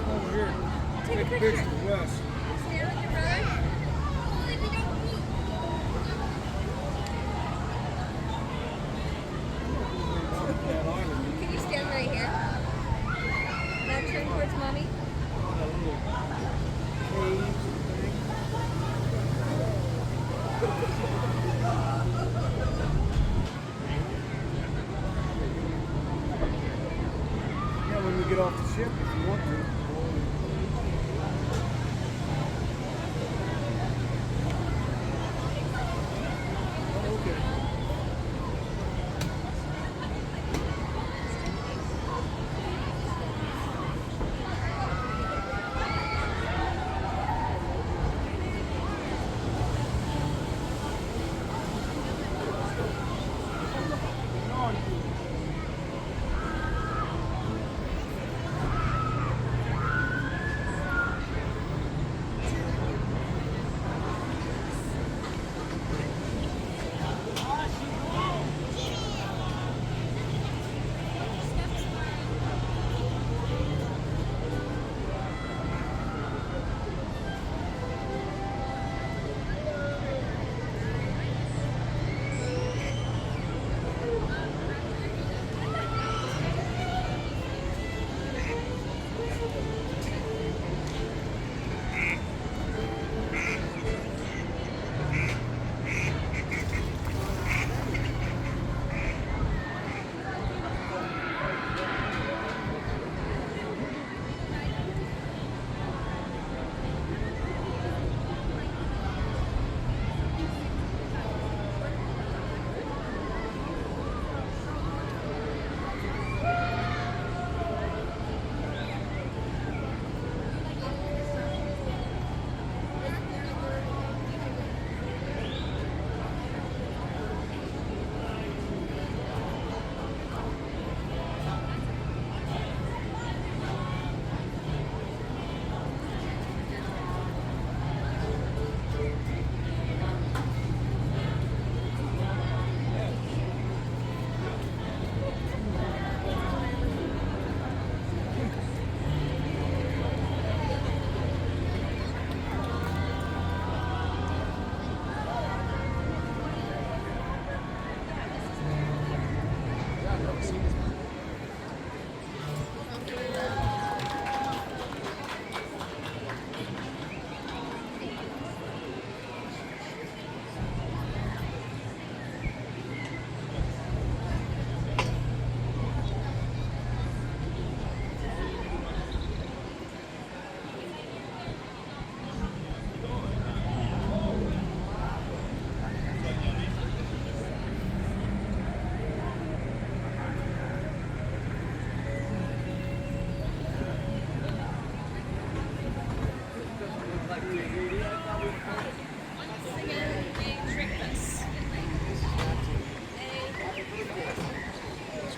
Over here. Take a Take a picture. picture with Wes. Stand with your brother. That island. Can you stand right here? Now turn towards mommy. That little cave thing. Yeah, when we get off the ship, if you want to. Oh, okay.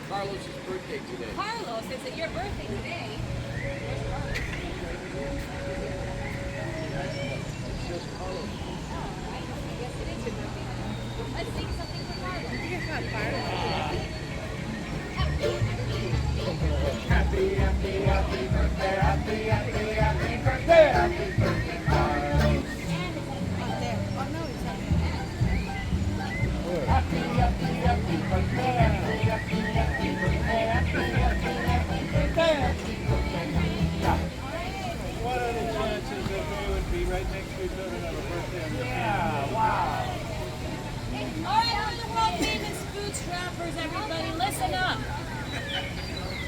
Carlos's birthday today. Carlos, is it your birthday today? Yes, it is your birthday. Let's sing something for Carlos. You guys got fired. Happy, happy, happy birthday, happy, happy, happy birthday, happy birthday, Carlos. Happy, happy, happy birthday, happy, happy, happy birthday, happy, happy, happy birthday, happy birthday. Yeah. What are the chances that they would be right next to each other and have a birthday on their Yeah, wow. All right, we're the world famous food trappers, everybody. Listen up.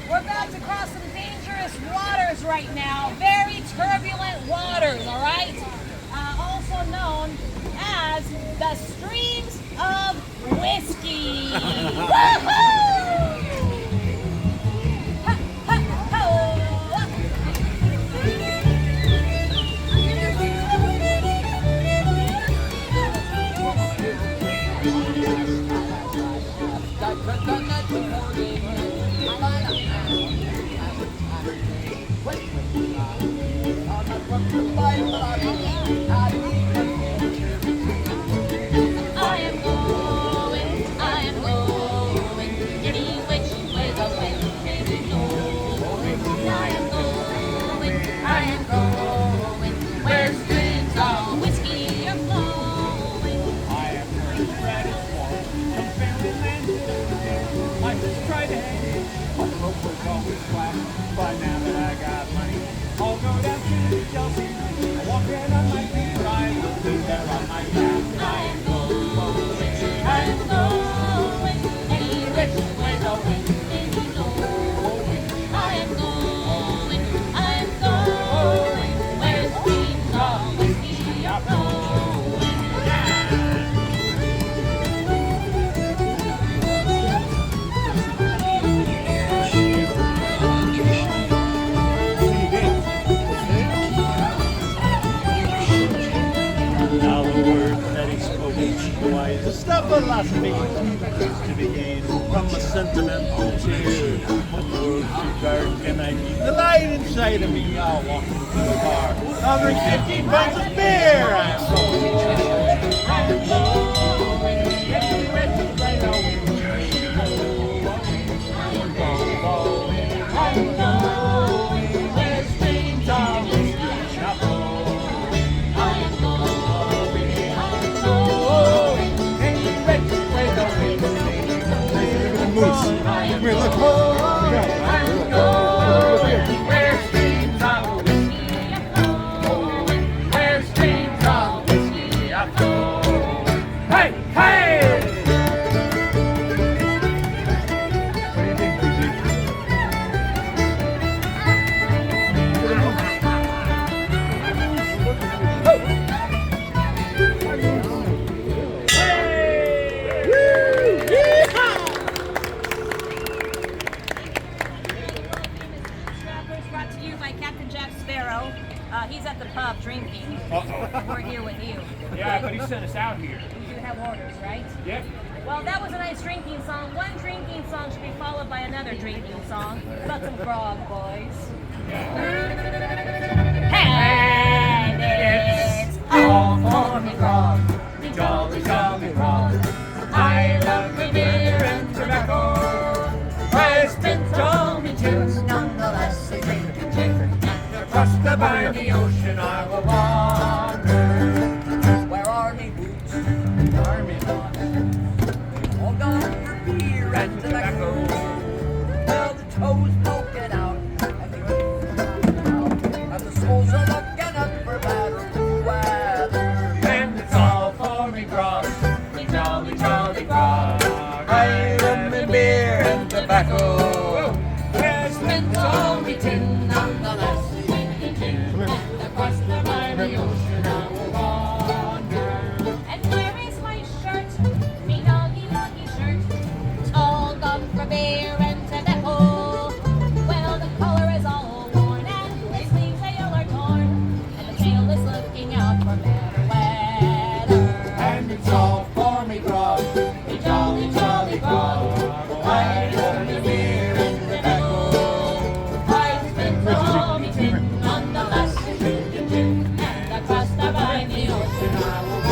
We're about to cross some dangerous waters right now. Very turbulent waters, all right? Also known as the streams of whiskey. Woohoo! Ha, ha, ho! I am going I'll go down to Chelsea, walking on my feet, but I will be there on my back. I'm going, I'm going, any which way the wind may blow. I'm going, where streams of whiskey are flowing. Now the words that he spoke each wise a step philosophy to begin from a sentimental cheer. When the world's too dark and I need the light inside of me, I'll walk into the bar. I'll drink 15 pints of beer. I'm Brought to you by Captain Jack Sparrow. He's at the pub drinking. We're here with you. Yeah, but he sent us out here. You do have orders, right? Yep. Well, that was a nice drinking song. One drinking song should be followed by another drinking song. Got some grog, boys. And it's all for me grog. Me jolly, jolly grog. I love the beer and tobacco. I spent all me tunes, nonetheless a drinking gin. Across the briny ocean I will wander. Where are me boots? Are me boots? All gone for beer and tobacco. Well, the toes poking out, and the and the souls are looking up for better weather. And it's all for me grog, me jolly, jolly grog. I love me beer and tobacco. I spent all me tin, nonetheless. Across the mighty ocean I will wander. And where is my shirt? Me doggy shirt. It's all gone for beer and tobacco. Well, the collar is all worn and the sleeves they all are torn. And the tail is looking out for better weather. And it's all for me grog, me jolly, jolly grog. I love me beer and tobacco. I spent all me tin on the last and across the briny ocean I will walk.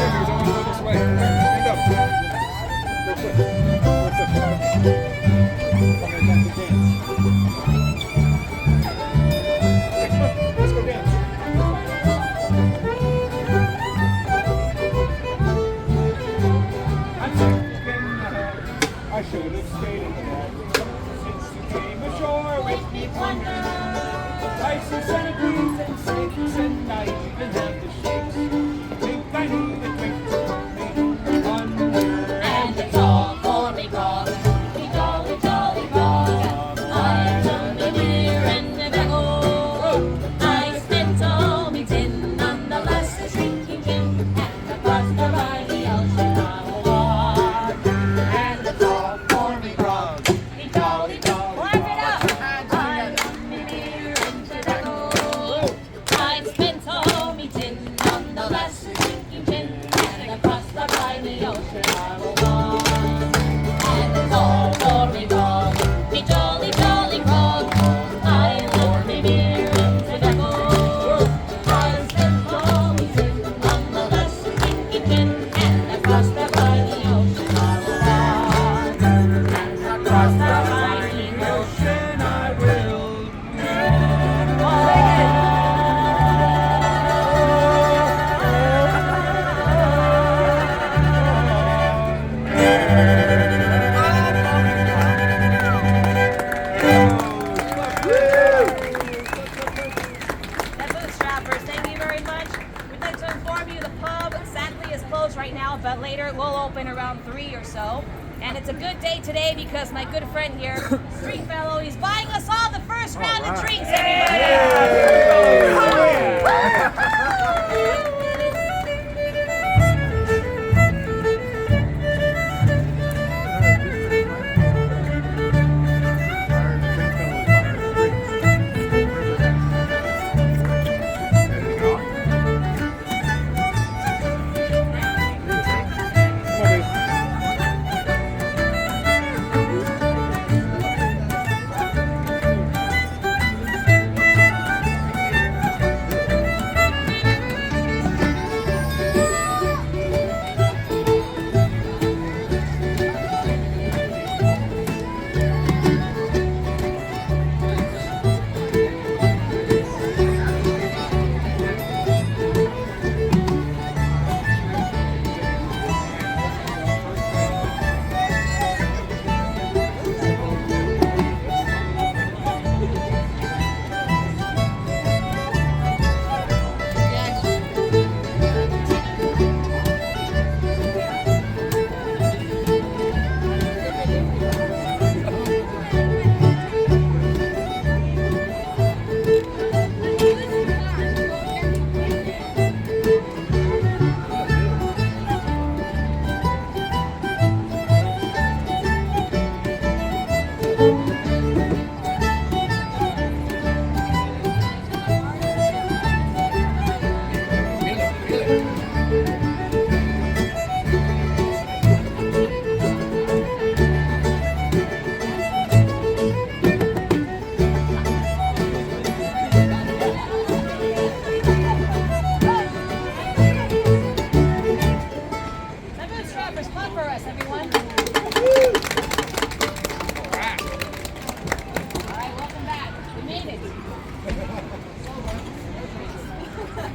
Let's go dance. I'm thinking I should have stayed in the bed since you came ashore with me plunder. Spicy centipedes and snakes, and I even have the shakes. Think I need a drink to make me wonder. And it's all for me grog, me jolly, jolly grog. I love the beer and tobacco. I spent all me tin nonetheless drinking gin. And across the mighty ocean I will walk. And it's all for me grog, Me jolly, jolly. Wipe it up. I love me beer and tobacco. I spent all me tin Trappers, thank you very much. We'd like to inform you the pub sadly is closed right now, but later it will open around 3 or so. And it's a good day today because my good friend here, Street Fellow, he's buying us all the first round of drinks,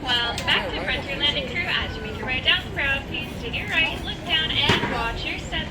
Welcome back to Frontierland and Crew. As you make your way down the road, please to your right, look down, and watch your step.